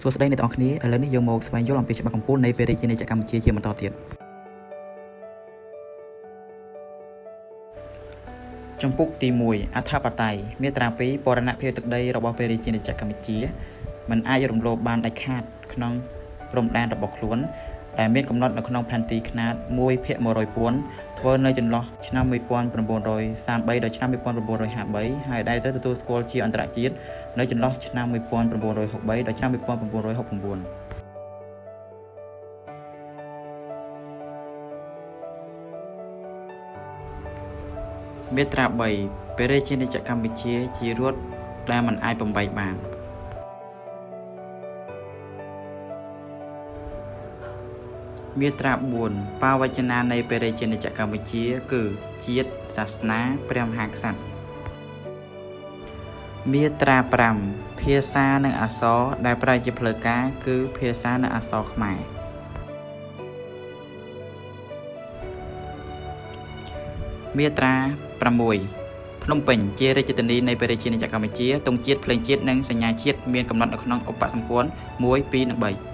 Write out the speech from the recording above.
សួស្តីអ្នកទាំងអស់គ្នាឥឡូវនេះយើងមកស្វែងយល់អំពីច្បាប់កម្ពុជានៃព្រះរាជាណាចក្រកម្ពុជាជាបន្តទៀតចំពុកទី1អធិបតេយ្យមាត្រា2បរណភាពទឹកដីរបស់ព្រះរាជាណាចក្រកម្ពុជាមិនអាចរំលោភបានដាច់ខាតក្នុងព្រំដែនរបស់ខ្លួនដែលមានកំណត់នៅក្នុងផែនទីខ្នាត 1/100,000 ធ្វើនៅចន្លោះឆ្នាំ 1933 ដល់ឆ្នាំ 1953 ហើយដែលទៅទទួលស្គាល់ជាអន្តរជាតិនៅចន្លោះឆ្នាំ 1963 ដល់ឆ្នាំ 1969 មាត្រា3ព្រះរាជាណាចក្រកម្ពុជាជារដ្ឋដែលមិនអាចបំបែកបានមាត្រា4បាវចនានៃព្រះរាជាណាចក្រកម្ពុជាគឺជាតិសាសនាព្រះមហាក្សត្រមាត្រា5ភាសានិងអក្សរដែលប្រើជាផ្លូវការគឺភាសានិងអក្សរខ្មែរមាត្រា6ភ្នំពេញជារាជធានីនៃព្រះរាជាណាចក្រកម្ពុជាទង់ជាតិភ្លេងជាតិនិងសញ្ញាជាតិមានកំណត់នៅក្នុងឧបសម្ព័ន្ធ1 2និង3